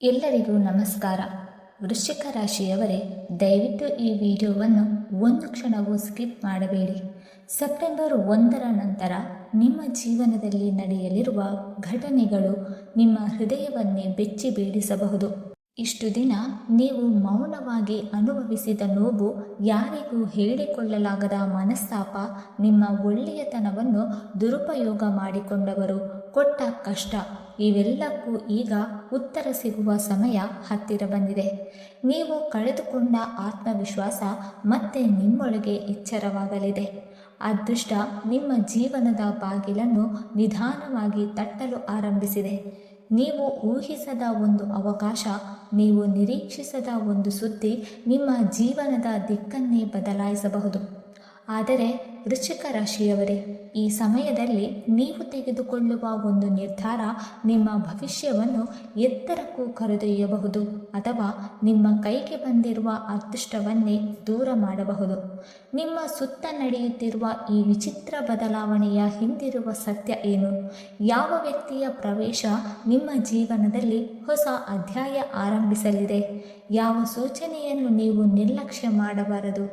ಎಲ್ಲರಿಗೂ ನಮಸ್ಕಾರ. ವೃಶ್ಚಿಕ ರಾಶಿಯವರೇ, ದಯವಿಟ್ಟು ಈ ವಿಡಿಯೋವನ್ನು ಒಂದು ಕ್ಷಣವೂ ಸ್ಕಿಪ್ ಮಾಡಬೇಡಿ. ಸೆಪ್ಟೆಂಬರ್ 1ರ ನಂತರ ನಿಮ್ಮ ಜೀವನದಲ್ಲಿ ನಡೆಯಲಿರುವ ಘಟನೆಗಳು ನಿಮ್ಮ ಹೃದಯವನ್ನೇ ಬೆಚ್ಚಿ ಬೀಳಿಸಬಹುದು. ಇಷ್ಟು ದಿನ ನೀವು ಮೌನವಾಗಿ ಅನುಭವಿಸಿದ ನೋವು, ಯಾರಿಗೂ ಹೇಳಿಕೊಳ್ಳಲಾಗದ ಮನಸ್ತಾಪ, ನಿಮ್ಮ ಒಳ್ಳೆಯತನವನ್ನು ದುರುಪಯೋಗ ಮಾಡಿಕೊಂಡವರು ಕೊಟ್ಟ ಕಷ್ಟ, ಇವೆಲ್ಲಕ್ಕೂ ಈಗ ಉತ್ತರ ಸಿಗುವ ಸಮಯ ಹತ್ತಿರ ಬಂದಿದೆ. ನೀವು ಕಳೆದುಕೊಂಡ ಆತ್ಮವಿಶ್ವಾಸ ಮತ್ತೆ ನಿಮ್ಮೊಳಗೆ ಎಚ್ಚರವಾಗಲಿದೆ. ಅದೃಷ್ಟ ನಿಮ್ಮ ಜೀವನದ ಬಾಗಿಲನ್ನು ನಿಧಾನವಾಗಿ ತಟ್ಟಲು ಆರಂಭಿಸಿದೆ. ನೀವು ಊಹಿಸದ ಒಂದು ಅವಕಾಶ, ನೀವು ನಿರೀಕ್ಷಿಸದ ಒಂದು ಸುದ್ದಿ ನಿಮ್ಮ ಜೀವನದ ದಿಕ್ಕನ್ನೇ ಬದಲಾಯಿಸಬಹುದು. ಆದರೆ ವೃಶ್ಚಿಕ ರಾಶಿಯವರೇ, ಈ ಸಮಯದಲ್ಲಿ ನೀವು ತೆಗೆದುಕೊಳ್ಳುವ ಒಂದು ನಿರ್ಧಾರ ನಿಮ್ಮ ಭವಿಷ್ಯವನ್ನು ಎತ್ತರಕ್ಕೂ ಕರೆದೊಯ್ಯಬಹುದು ಅಥವಾ ನಿಮ್ಮ ಕೈಗೆ ಬಂದಿರುವ ಅದೃಷ್ಟವನ್ನೇ ದೂರ ಮಾಡಬಹುದು. ನಿಮ್ಮ ಸುತ್ತ ನಡೆಯುತ್ತಿರುವ ಈ ವಿಚಿತ್ರ ಬದಲಾವಣೆಯ ಹಿಂದಿರುವ ಸತ್ಯ ಏನು? ಯಾವ ವ್ಯಕ್ತಿಯ ಪ್ರವೇಶ ನಿಮ್ಮ ಜೀವನದಲ್ಲಿ ಹೊಸ ಅಧ್ಯಾಯ ಆರಂಭಿಸಲಿದೆ? ಯಾವ ಸೂಚನೆಯನ್ನು ನೀವು ನಿರ್ಲಕ್ಷ್ಯ ಮಾಡಬಾರದು?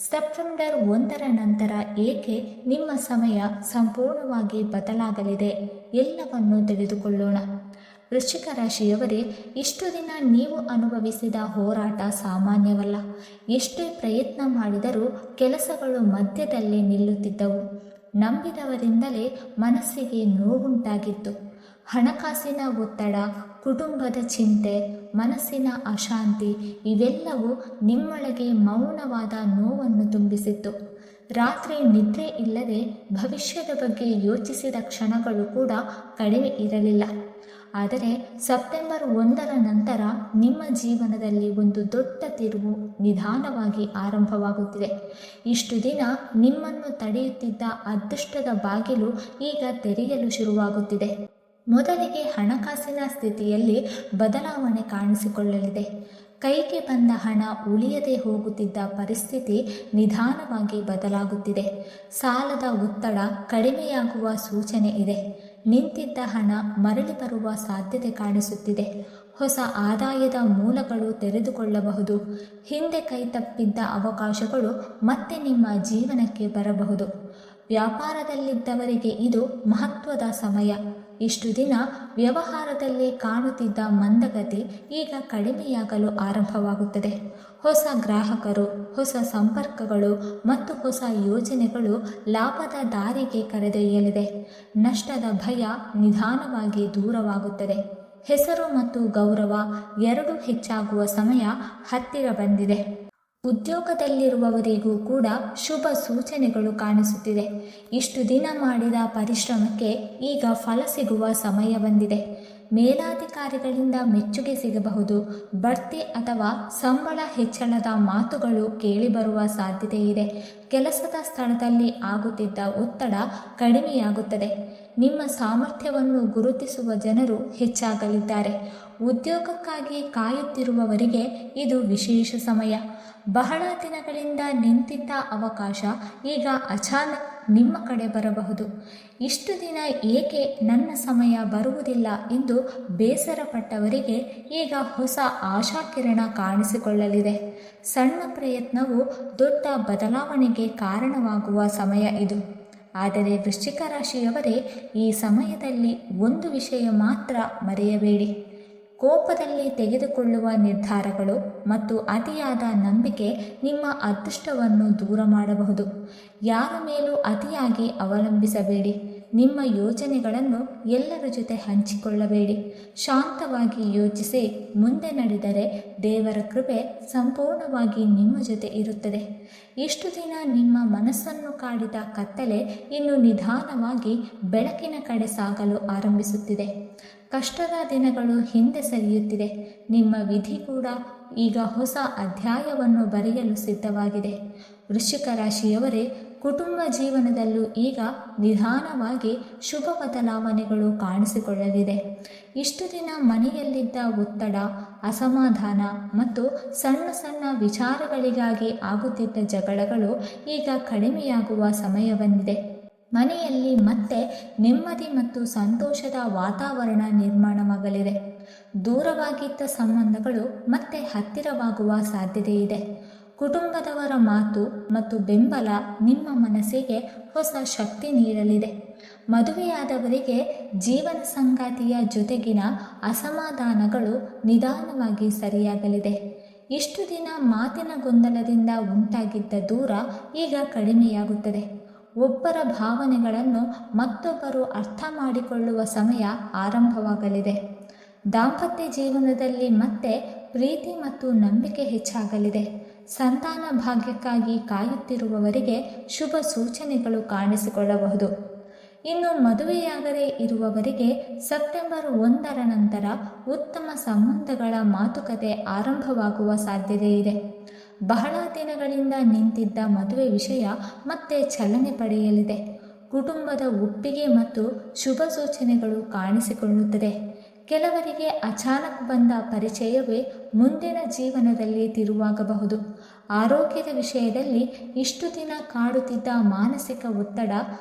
ಸೆಪ್ಟೆಂಬರ್ 1ರ ನಂತರ ಏಕೆ ನಿಮ್ಮ ಸಮಯ ಸಂಪೂರ್ಣವಾಗಿ ಬದಲಾಗಲಿದೆ? ಎಲ್ಲವನ್ನೂ ತಿಳಿದುಕೊಳ್ಳೋಣ. ವೃಶ್ಚಿಕ ರಾಶಿಯವರೇ, ಇಷ್ಟು ದಿನ ನೀವು ಅನುಭವಿಸಿದ ಹೋರಾಟ ಸಾಮಾನ್ಯವಲ್ಲ. ಎಷ್ಟೇ ಪ್ರಯತ್ನ ಮಾಡಿದರೂ ಕೆಲಸಗಳು ಮಧ್ಯದಲ್ಲೇ ನಿಲ್ಲುತ್ತಿದ್ದವು. ನಂಬಿದವರಿಂದಲೇ ಮನಸ್ಸಿಗೆ ನೋವುಂಟಾಗಿತ್ತು. ಹಣಕಾಸಿನ ಒತ್ತಡ, ಕುಟುಂಬದ ಚಿಂತೆ, ಮನಸ್ಸಿನ ಅಶಾಂತಿ, ಇವೆಲ್ಲವೂ ನಿಮ್ಮೊಳಗೆ ಮೌನವಾದ ನೋವನ್ನು ತುಂಬಿಸಿತ್ತು. ರಾತ್ರಿ ನಿದ್ರೆ ಇಲ್ಲದೆ ಭವಿಷ್ಯದ ಬಗ್ಗೆ ಯೋಚಿಸಿದ ಕ್ಷಣಗಳು ಕೂಡ ಕಡಿಮೆ ಇರಲಿಲ್ಲ. ಆದರೆ ಸೆಪ್ಟೆಂಬರ್ 1ರ ನಂತರ ನಿಮ್ಮ ಜೀವನದಲ್ಲಿ ಒಂದು ದೊಡ್ಡ ತಿರುವು ನಿಧಾನವಾಗಿ ಆರಂಭವಾಗುತ್ತಿದೆ. ಇಷ್ಟು ದಿನ ನಿಮ್ಮನ್ನು ತಡೆಯುತ್ತಿದ್ದ ಅದೃಷ್ಟದ ಬಾಗಿಲು ಈಗ ತೆರೆಯಲು ಶುರುವಾಗುತ್ತಿದೆ. ಮೊದಲಿಗೆ ಹಣಕಾಸಿನ ಸ್ಥಿತಿಯಲ್ಲಿ ಬದಲಾವಣೆ ಕಾಣಿಸಿಕೊಳ್ಳಲಿದೆ. ಕೈಗೆ ಬಂದ ಹಣ ಉಳಿಯದೆ ಹೋಗುತ್ತಿದ್ದ ಪರಿಸ್ಥಿತಿ ನಿಧಾನವಾಗಿ ಬದಲಾಗುತ್ತಿದೆ. ಸಾಲದ ಒತ್ತಡ ಕಡಿಮೆಯಾಗುವ ಸೂಚನೆ ಇದೆ. ನಿಂತಿದ್ದ ಹಣ ಮರಳಿ ಬರುವ ಸಾಧ್ಯತೆ ಕಾಣಿಸುತ್ತಿದೆ. ಹೊಸ ಆದಾಯದ ಮೂಲಗಳು ತೆರೆದುಕೊಳ್ಳಬಹುದು. ಹಿಂದೆ ಕೈತಪ್ಪಿದ್ದ ಅವಕಾಶಗಳು ಮತ್ತೆ ನಿಮ್ಮ ಜೀವನಕ್ಕೆ ಬರಬಹುದು. ವ್ಯಾಪಾರದಲ್ಲಿದ್ದವರಿಗೆ ಇದು ಮಹತ್ವದ ಸಮಯ. ಇಷ್ಟು ದಿನ ವ್ಯವಹಾರದಲ್ಲಿ ಕಾಣುತ್ತಿದ್ದ ಮಂದಗತಿ ಈಗ ಕಡಿಮೆಯಾಗಲು ಆರಂಭವಾಗುತ್ತದೆ. ಹೊಸ ಗ್ರಾಹಕರು, ಹೊಸ ಸಂಪರ್ಕಗಳು ಮತ್ತು ಹೊಸ ಯೋಜನೆಗಳು ಲಾಭದ ದಾರಿಗೆ ಕರೆದೊಯ್ಯಲಿದೆ. ನಷ್ಟದ ಭಯ ನಿಧಾನವಾಗಿ ದೂರವಾಗುತ್ತದೆ. ಹೆಸರು ಮತ್ತು ಗೌರವ ಎರಡೂ ಹೆಚ್ಚಾಗುವ ಸಮಯ ಹತ್ತಿರ ಬಂದಿದೆ. ಉದ್ಯೋಗದಲ್ಲಿರುವವರಿಗೂ ಕೂಡ ಶುಭ ಸೂಚನೆಗಳು ಕಾಣಿಸುತ್ತಿದೆ. ಇಷ್ಟು ದಿನ ಮಾಡಿದ ಪರಿಶ್ರಮಕ್ಕೆ ಈಗ ಫಲ ಸಿಗುವ ಸಮಯ ಬಂದಿದೆ. ಮೇಲಾಧಿಕಾರಿಗಳಿಂದ ಮೆಚ್ಚುಗೆ ಸಿಗಬಹುದು. ಬಡ್ತಿ ಅಥವಾ ಸಂಬಳ ಹೆಚ್ಚಳದ ಮಾತುಗಳು ಕೇಳಿಬರುವ ಸಾಧ್ಯತೆ ಇದೆ. ಕೆಲಸದ ಸ್ಥಳದಲ್ಲಿ ಆಗುತ್ತಿದ್ದ ಒತ್ತಡ ಕಡಿಮೆಯಾಗುತ್ತದೆ. ನಿಮ್ಮ ಸಾಮರ್ಥ್ಯವನ್ನು ಗುರುತಿಸುವ ಜನರು ಹೆಚ್ಚಾಗಲಿದ್ದಾರೆ. ಉದ್ಯೋಗಕ್ಕಾಗಿ ಕಾಯುತ್ತಿರುವವರಿಗೆ ಇದು ವಿಶೇಷ ಸಮಯ. ಬಹಳ ದಿನಗಳಿಂದ ನಿಂತಿದ್ದ ಅವಕಾಶ ಈಗ ಅಚಾನಕ್ ನಿಮ್ಮ ಕಡೆ ಬರಬಹುದು. ಇಷ್ಟು ದಿನ ಏಕೆ ನನ್ನ ಸಮಯ ಬರುವುದಿಲ್ಲ ಎಂದು ಬೇಸರಪಟ್ಟವರಿಗೆ ಈಗ ಹೊಸ ಆಶಾಕಿರಣ ಕಾಣಿಸಿಕೊಳ್ಳಲಿದೆ. ಸಣ್ಣ ಪ್ರಯತ್ನವು ದೊಡ್ಡ ಬದಲಾವಣೆಗೆ ಕಾರಣವಾಗುವ ಸಮಯ ಇದು. ಆದರೆ ವೃಶ್ಚಿಕ ರಾಶಿಯವರೇ, ಈ ಸಮಯದಲ್ಲಿ ಒಂದು ವಿಷಯ ಮಾತ್ರ ಮರೆಯಬೇಡಿ. ಕೋಪದಲ್ಲಿ ತೆಗೆದುಕೊಳ್ಳುವ ನಿರ್ಧಾರಗಳು ಮತ್ತು ಅತಿಯಾದ ನಂಬಿಕೆ ನಿಮ್ಮ ಅದೃಷ್ಟವನ್ನು ದೂರ ಮಾಡಬಹುದು. ಯಾರ ಮೇಲೂ ಅತಿಯಾಗಿ ಅವಲಂಬಿಸಬೇಡಿ. ನಿಮ್ಮ ಯೋಜನೆಗಳನ್ನು ಎಲ್ಲರ ಜೊತೆ ಹಂಚಿಕೊಳ್ಳಬೇಡಿ. ಶಾಂತವಾಗಿ ಯೋಚಿಸಿ ಮುಂದೆ ನಡೆದರೆ ದೇವರ ಕೃಪೆ ಸಂಪೂರ್ಣವಾಗಿ ನಿಮ್ಮ ಜೊತೆ ಇರುತ್ತದೆ. ಇಷ್ಟು ದಿನ ನಿಮ್ಮ ಮನಸ್ಸನ್ನು ಕಾಡಿದ ಕತ್ತಲೆ ಇನ್ನು ನಿಧಾನವಾಗಿ ಬೆಳಕಿನ ಕಡೆ ಸಾಗಲು ಆರಂಭಿಸುತ್ತಿದೆ. ಕಷ್ಟದ ದಿನಗಳು ಹಿಂದೆ ಸರಿಯುತ್ತಿದೆ. ನಿಮ್ಮ ವಿಧಿ ಕೂಡ ಈಗ ಹೊಸ ಅಧ್ಯಾಯವನ್ನು ಬರೆಯಲು ಸಿದ್ಧವಾಗಿದೆ. ವೃಶ್ಚಿಕ ರಾಶಿಯವರೇ, ಕುಟುಂಬ ಜೀವನದಲ್ಲೂ ಈಗ ನಿಧಾನವಾಗಿ ಶುಭ ಬದಲಾವಣೆಗಳು ಕಾಣಿಸಿಕೊಳ್ಳಲಿದೆ. ಇಷ್ಟು ದಿನ ಮನೆಯಲ್ಲಿದ್ದ ಒತ್ತಡ, ಅಸಮಾಧಾನ ಮತ್ತು ಸಣ್ಣ ಸಣ್ಣ ವಿಚಾರಗಳಿಗಾಗಿ ಆಗುತ್ತಿದ್ದ ಜಗಳಗಳು ಈಗ ಕಡಿಮೆಯಾಗುವ ಸಮಯ ಬಂದಿದೆ. ಮನೆಯಲ್ಲಿ ಮತ್ತೆ ನೆಮ್ಮದಿ ಮತ್ತು ಸಂತೋಷದ ವಾತಾವರಣ ನಿರ್ಮಾಣವಾಗಲಿದೆ. ದೂರವಾಗಿದ್ದ ಸಂಬಂಧಗಳು ಮತ್ತೆ ಹತ್ತಿರವಾಗುವ ಸಾಧ್ಯತೆ ಇದೆ. ಕುಟುಂಬದವರ ಮಾತು ಮತ್ತು ಬೆಂಬಲ ನಿಮ್ಮ ಮನಸ್ಸಿಗೆ ಹೊಸ ಶಕ್ತಿ ನೀಡಲಿದೆ. ಮದುವೆಯಾದವರಿಗೆ ಜೀವನ ಸಂಗಾತಿಯ ಜೊತೆಗಿನ ಅಸಮಾಧಾನಗಳು ನಿಧಾನವಾಗಿ ಸರಿಯಾಗಲಿದೆ. ಇಷ್ಟು ದಿನ ಮಾತಿನ ಗೊಂದಲದಿಂದ ಉಂಟಾಗಿದ್ದ ದೂರ ಈಗ ಕಡಿಮೆಯಾಗುತ್ತದೆ. ಒಬ್ಬರ ಭಾವನೆಗಳನ್ನು ಮತ್ತೊಬ್ಬರು ಅರ್ಥ ಮಾಡಿಕೊಳ್ಳುವ ಸಮಯ ಆರಂಭವಾಗಲಿದೆ. ದಾಂಪತ್ಯ ಜೀವನದಲ್ಲಿ ಮತ್ತೆ ಪ್ರೀತಿ ಮತ್ತು ನಂಬಿಕೆ ಹೆಚ್ಚಾಗಲಿದೆ. ಸಂತಾನ ಭಾಗ್ಯಕ್ಕಾಗಿ ಕಾಯುತ್ತಿರುವವರಿಗೆ ಶುಭ ಸೂಚನೆಗಳು ಕಾಣಿಸಿಕೊಳ್ಳಬಹುದು. ಇನ್ನು ಮದುವೆಯಾಗದೇ ಇರುವವರಿಗೆ ಸೆಪ್ಟೆಂಬರ್ 1ರ ನಂತರ ಉತ್ತಮ ಸಂಬಂಧಗಳ ಮಾತುಕತೆ ಆರಂಭವಾಗುವ ಸಾಧ್ಯತೆ ಇದೆ. ಬಹಳ ದಿನಗಳಿಂದ ನಿಂತಿದ್ದ ಮದುವೆ ವಿಷಯ ಮತ್ತೆ ಚಲನೆ ಪಡೆಯಲಿದೆ. ಕುಟುಂಬದ ಒಪ್ಪಿಗೆ ಮತ್ತು ಶುಭ ಸೂಚನೆಗಳು ಕಾಣಿಸಿಕೊಳ್ಳುತ್ತದೆ. ಕೆಲವರಿಗೆ ಅಚಾನಕ್ ಬಂದ ಪರಿಚಯವೇ ಮುಂದಿನ ಜೀವನದಲ್ಲಿ ತಿರುವಾಗಬಹುದು. ಆರೋಗ್ಯದ ವಿಷಯದಲ್ಲಿ ಇಷ್ಟು ದಿನ ಕಾಡುತ್ತಿದ್ದ ಮಾನಸಿಕ ಒತ್ತಡ,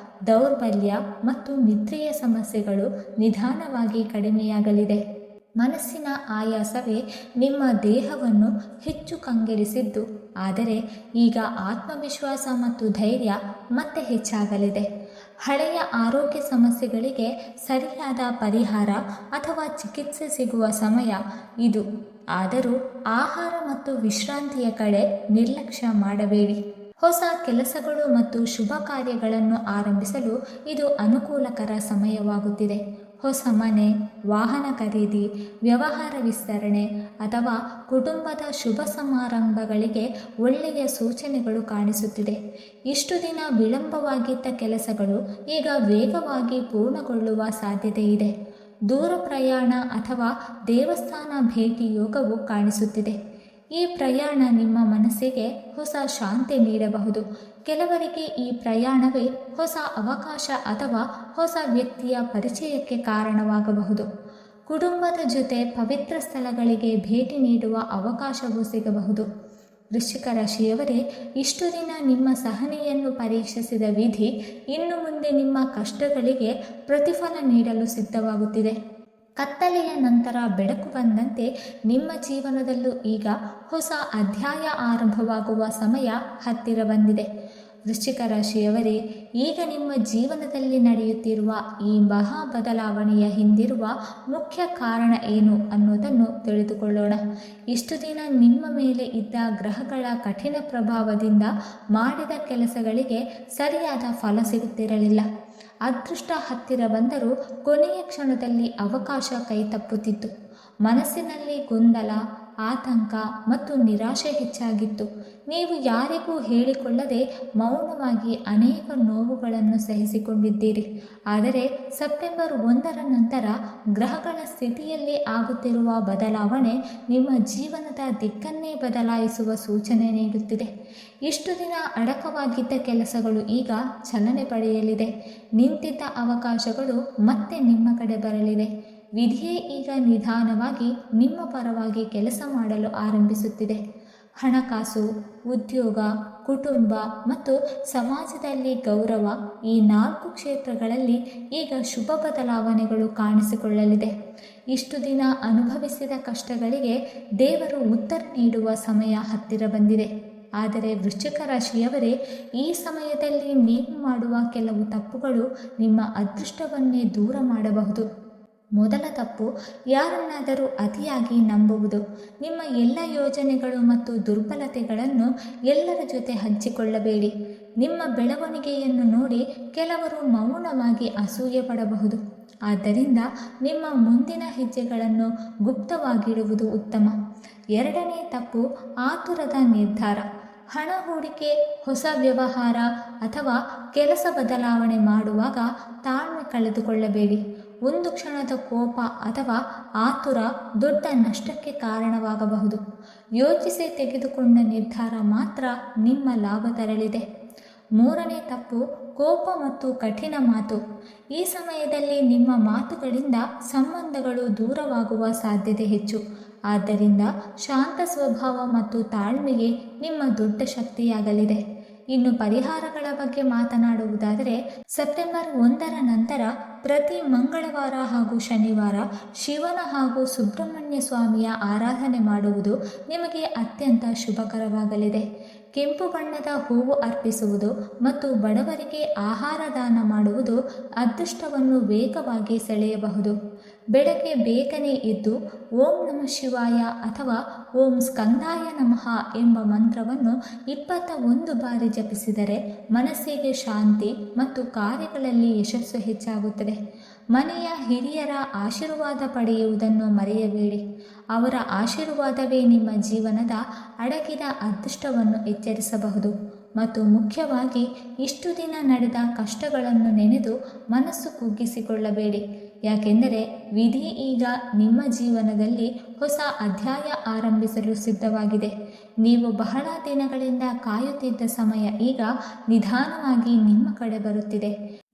ದೌರ್ಬಲ್ಯ ಮತ್ತು ನಿದ್ರೆಯ ಸಮಸ್ಯೆಗಳು ನಿಧಾನವಾಗಿ ಕಡಿಮೆಯಾಗಲಿದೆ. ಮನಸ್ಸಿನ ಆಯಾಸವೇ ನಿಮ್ಮ ದೇಹವನ್ನು ಹೆಚ್ಚು ಕಂಗೆಡಿಸಿದ್ದು, ಆದರೆ ಈಗ ಆತ್ಮವಿಶ್ವಾಸ ಮತ್ತು ಧೈರ್ಯ ಮತ್ತೆ ಹೆಚ್ಚಾಗಲಿದೆ. ಹಳೆಯ ಆರೋಗ್ಯ ಸಮಸ್ಯೆಗಳಿಗೆ ಸರಿಯಾದ ಪರಿಹಾರ ಅಥವಾ ಚಿಕಿತ್ಸೆ ಸಿಗುವ ಸಮಯ ಇದು. ಆದರೂ ಆಹಾರ ಮತ್ತು ವಿಶ್ರಾಂತಿಯ ಕಡೆ ನಿರ್ಲಕ್ಷ್ಯ ಮಾಡಬೇಡಿ. ಹೊಸ ಕೆಲಸಗಳು ಮತ್ತು ಶುಭ ಕಾರ್ಯಗಳನ್ನು ಆರಂಭಿಸಲು ಇದು ಅನುಕೂಲಕರ ಸಮಯವಾಗುತ್ತಿದೆ. ಹೊಸ ಮನೆ, ವಾಹನ ಖರೀದಿ, ವ್ಯವಹಾರ ವಿಸ್ತರಣೆ ಅಥವಾ ಕುಟುಂಬದ ಶುಭ ಸಮಾರಂಭಗಳಿಗೆ ಒಳ್ಳೆಯ ಸೂಚನೆಗಳು ಕಾಣಿಸುತ್ತಿದೆ. ಇಷ್ಟು ದಿನ ವಿಳಂಬವಾಗಿದ್ದ ಕೆಲಸಗಳು ಈಗ ವೇಗವಾಗಿ ಪೂರ್ಣಗೊಳ್ಳುವ ಸಾಧ್ಯತೆ ಇದೆ. ದೂರ ಪ್ರಯಾಣ ಅಥವಾ ದೇವಸ್ಥಾನ ಭೇಟಿ ಯೋಗವು ಕಾಣಿಸುತ್ತಿದೆ. ಈ ಪ್ರಯಾಣ ನಿಮ್ಮ ಮನಸ್ಸಿಗೆ ಹೊಸ ಶಾಂತಿ ನೀಡಬಹುದು. ಕೆಲವರಿಗೆ ಈ ಪ್ರಯಾಣವೇ ಹೊಸ ಅವಕಾಶ ಅಥವಾ ಹೊಸ ವ್ಯಕ್ತಿಯ ಪರಿಚಯಕ್ಕೆ ಕಾರಣವಾಗಬಹುದು. ಕುಟುಂಬದ ಜೊತೆ ಪವಿತ್ರ ಸ್ಥಳಗಳಿಗೆ ಭೇಟಿ ನೀಡುವ ಅವಕಾಶವೂ ಸಿಗಬಹುದು. ವೃಶ್ಚಿಕ ರಾಶಿಯವರೇ, ಇಷ್ಟು ದಿನ ನಿಮ್ಮ ಸಹನೆಯನ್ನು ಪರೀಕ್ಷಿಸಿದ ವಿಧಿ ಇನ್ನು ಮುಂದೆ ನಿಮ್ಮ ಕಷ್ಟಗಳಿಗೆ ಪ್ರತಿಫಲ ನೀಡಲು ಸಿದ್ಧವಾಗುತ್ತಿದೆ. ಕತ್ತಲೆಯ ನಂತರ ಬೆಳಕು ಬಂದಂತೆ ನಿಮ್ಮ ಜೀವನದಲ್ಲೂ ಈಗ ಹೊಸ ಅಧ್ಯಾಯ ಆರಂಭವಾಗುವ ಸಮಯ ಹತ್ತಿರ ಬಂದಿದೆ. ವೃಶ್ಚಿಕ ರಾಶಿಯವರೇ, ಈಗ ನಿಮ್ಮ ಜೀವನದಲ್ಲಿ ನಡೆಯುತ್ತಿರುವ ಈ ಮಹಾ ಬದಲಾವಣೆಯ ಹಿಂದಿರುವ ಮುಖ್ಯ ಕಾರಣ ಏನು ಅನ್ನೋದನ್ನು ತಿಳಿದುಕೊಳ್ಳೋಣ. ಇಷ್ಟು ದಿನ ನಿಮ್ಮ ಮೇಲೆ ಇದ್ದ ಗ್ರಹಗಳ ಕಠಿಣ ಪ್ರಭಾವದಿಂದ ಮಾಡಿದ ಕೆಲಸಗಳಿಗೆ ಸರಿಯಾದ ಫಲ ಸಿಗುತ್ತಿರಲಿಲ್ಲ. ಅದೃಷ್ಟ ಹತ್ತಿರ ಬಂದರೂ ಕೊನೆಯ ಕ್ಷಣದಲ್ಲಿ ಅವಕಾಶ ಕೈತಪ್ಪುತ್ತಿತ್ತು. ಮನಸ್ಸಿನಲ್ಲಿ ಗೊಂದಲ, ಆತಂಕ ಮತ್ತು ನಿರಾಶೆ ಹೆಚ್ಚಾಗಿತ್ತು. ನೀವು ಯಾರಿಗೂ ಹೇಳಿಕೊಳ್ಳದೆ ಮೌನವಾಗಿ ಅನೇಕ ನೋವುಗಳನ್ನು ಸಹಿಸಿಕೊಂಡಿದ್ದೀರಿ. ಆದರೆ ಸೆಪ್ಟೆಂಬರ್ 1ರ ನಂತರ ಗ್ರಹಗಳ ಸ್ಥಿತಿಯಲ್ಲಿ ಆಗುತ್ತಿರುವ ಬದಲಾವಣೆ ನಿಮ್ಮ ಜೀವನದ ದಿಕ್ಕನ್ನೇ ಬದಲಾಯಿಸುವ ಸೂಚನೆ ನೀಡುತ್ತಿದೆ. ಇಷ್ಟು ದಿನ ಅಡಕವಾಗಿದ್ದ ಕೆಲಸಗಳು ಈಗ ಚಲನೆ ಪಡೆಯಲಿದೆ. ನಿಂತಿದ್ದ ಅವಕಾಶಗಳು ಮತ್ತೆ ನಿಮ್ಮ ಕಡೆ ಬರಲಿದೆ. ವಿಧಿಯೇ ಈಗ ನಿಧಾನವಾಗಿ ನಿಮ್ಮ ಪರವಾಗಿ ಕೆಲಸ ಮಾಡಲು ಆರಂಭಿಸುತ್ತಿದೆ. ಹಣಕಾಸು, ಉದ್ಯೋಗ, ಕುಟುಂಬ ಮತ್ತು ಸಮಾಜದಲ್ಲಿ ಗೌರವ, ಈ 4 ಕ್ಷೇತ್ರಗಳಲ್ಲಿ ಈಗ ಶುಭ ಬದಲಾವಣೆಗಳು ಕಾಣಿಸಿಕೊಳ್ಳಲಿದೆ. ಇಷ್ಟು ದಿನ ಅನುಭವಿಸಿದ ಕಷ್ಟಗಳಿಗೆ ದೇವರು ಉತ್ತರ ನೀಡುವ ಸಮಯ ಹತ್ತಿರ ಬಂದಿದೆ. ಆದರೆ ವೃಶ್ಚಿಕ ರಾಶಿಯವರೇ, ಈ ಸಮಯದಲ್ಲಿ ನೀವು ಮಾಡುವ ಕೆಲವು ತಪ್ಪುಗಳು ನಿಮ್ಮ ಅದೃಷ್ಟವನ್ನೇ ದೂರ ಮಾಡಬಹುದು. ಮೊದಲ ತಪ್ಪು, ಯಾರನ್ನಾದರೂ ಅತಿಯಾಗಿ ನಂಬುವುದು. ನಿಮ್ಮ ಎಲ್ಲ ಯೋಜನೆಗಳು ಮತ್ತು ದುರ್ಬಲತೆಗಳನ್ನು ಎಲ್ಲರ ಜೊತೆ ಹಂಚಿಕೊಳ್ಳಬೇಡಿ. ನಿಮ್ಮ ಬೆಳವಣಿಗೆಯನ್ನು ನೋಡಿ ಕೆಲವರು ಮೌನವಾಗಿ ಅಸೂಯೆ ಪಡಬಹುದು. ಆದ್ದರಿಂದ ನಿಮ್ಮ ಮುಂದಿನ ಹೆಜ್ಜೆಗಳನ್ನು ಗುಪ್ತವಾಗಿಡುವುದು ಉತ್ತಮ. ಎರಡನೇ ತಪ್ಪು, ಆತುರದ ನಿರ್ಧಾರ. ಹಣ ಹೂಡಿಕೆ, ಹೊಸ ವ್ಯವಹಾರ ಅಥವಾ ಕೆಲಸ ಬದಲಾವಣೆ ಮಾಡುವಾಗ ತಾಳ್ಮೆ ಕಳೆದುಕೊಳ್ಳಬೇಡಿ. ಒಂದು ಕ್ಷಣದ ಕೋಪ ಅಥವಾ ಆತುರ ದೊಡ್ಡ ನಷ್ಟಕ್ಕೆ ಕಾರಣವಾಗಬಹುದು. ಯೋಚಿಸಿ ತೆಗೆದುಕೊಂಡ ನಿರ್ಧಾರ ಮಾತ್ರ ನಿಮ್ಮ ಲಾಭ ತರಲಿದೆ. ಮೂರನೇ ತಪ್ಪು, ಕೋಪ ಮತ್ತು ಕಠಿಣ ಮಾತು. ಈ ಸಮಯದಲ್ಲಿ ನಿಮ್ಮ ಮಾತುಗಳಿಂದ ಸಂಬಂಧಗಳು ದೂರವಾಗುವ ಸಾಧ್ಯತೆ ಹೆಚ್ಚು. ಆದ್ದರಿಂದ ಶಾಂತ ಸ್ವಭಾವ ಮತ್ತು ತಾಳ್ಮೆಗೆ ನಿಮ್ಮ ದೊಡ್ಡ ಶಕ್ತಿಯಾಗಲಿದೆ. ಇನ್ನು ಪರಿಹಾರಗಳ ಬಗ್ಗೆ ಮಾತನಾಡುವುದಾದರೆ ಸೆಪ್ಟೆಂಬರ್ 1ರ ನಂತರ ಪ್ರತಿ ಮಂಗಳವಾರ ಹಾಗೂ ಶನಿವಾರ ಶಿವನ ಹಾಗೂ ಸುಬ್ರಹ್ಮಣ್ಯ ಸ್ವಾಮಿಯ ಆರಾಧನೆ ಮಾಡುವುದು ನಿಮಗೆ ಅತ್ಯಂತ ಶುಭಕರವಾಗಲಿದೆ. ಕೆಂಪು ಬಣ್ಣದ ಹೂವು ಅರ್ಪಿಸುವುದು ಮತ್ತು ಬಡವರಿಗೆ ಆಹಾರ ದಾನ ಮಾಡುವುದು ಅದೃಷ್ಟವನ್ನು ವೇಗವಾಗಿ ಸೆಳೆಯಬಹುದು. ಬೆಳಗ್ಗೆ ಬೇಗನೆ ಎದ್ದು ಓಂ ನಮಃ ಶಿವಾಯ ಅಥವಾ ಓಂ ಸ್ಕಂದಾಯ ನಮಃ ಎಂಬ ಮಂತ್ರವನ್ನು 21 ಬಾರಿ ಜಪಿಸಿದರೆ ಮನಸ್ಸಿಗೆ ಶಾಂತಿ ಮತ್ತು ಕಾರ್ಯಗಳಲ್ಲಿ ಯಶಸ್ಸು ಹೆಚ್ಚಾಗುತ್ತದೆ. ಮನೆಯ ಹಿರಿಯರ ಆಶೀರ್ವಾದ ಪಡೆಯುವುದನ್ನು ಮರೆಯಬೇಡಿ. ಅವರ ಆಶೀರ್ವಾದವೇ ನಿಮ್ಮ ಜೀವನದ ಅಡಗಿದ ಅದೃಷ್ಟವನ್ನು ಎಚ್ಚರಿಸಬಹುದು. ಮತ್ತು ಮುಖ್ಯವಾಗಿ ಇಷ್ಟು ದಿನ ನಡೆದ ಕಷ್ಟಗಳನ್ನು ನೆನೆದು ಮನಸ್ಸು ಕುಗ್ಗಿಸಿಕೊಳ್ಳಬೇಡಿ. ಯಾಕೆಂದರೆ ವಿಧಿ ಈಗ ನಿಮ್ಮ ಜೀವನದಲ್ಲಿ ಹೊಸ ಅಧ್ಯಾಯ ಆರಂಭಿಸಲು ಸಿದ್ಧವಾಗಿದೆ. ನೀವು ಬಹಳ ದಿನಗಳಿಂದ ಕಾಯುತ್ತಿದ್ದ ಸಮಯ ಈಗ ನಿಧಾನವಾಗಿ ನಿಮ್ಮ ಕಡೆ ಬರುತ್ತಿದೆ.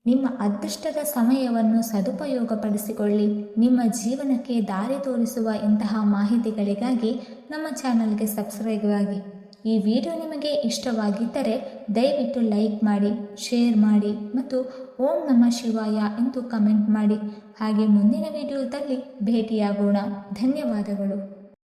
ನಿಮ್ಮ ಅದೃಷ್ಟದ ಸಮಯವನ್ನು ಸದುಪಯೋಗಪಡಿಸಿಕೊಳ್ಳಿ. ನಿಮ್ಮ ಜೀವನಕ್ಕೆ ದಾರಿ ತೋರಿಸುವ ಇಂತಹ ಮಾಹಿತಿಗಳಿಗಾಗಿ ನಮ್ಮ ಚಾನಲ್ಗೆ ಸಬ್ಸ್ಕ್ರೈಬ್ ಆಗಿ. ಈ ವಿಡಿಯೋ ನಿಮಗೆ ಇಷ್ಟವಾಗಿದ್ದರೆ ದಯವಿಟ್ಟು ಲೈಕ್ ಮಾಡಿ, ಶೇರ್ ಮಾಡಿ ಮತ್ತು ಓಂ ನಮಃ ಶಿವಾಯ ಎಂದು ಕಮೆಂಟ್ ಮಾಡಿ. ಹಾಗೆ ಮುಂದಿನ ವಿಡಿಯೋದಲ್ಲಿ ಭೇಟಿಯಾಗೋಣ. ಧನ್ಯವಾದಗಳು.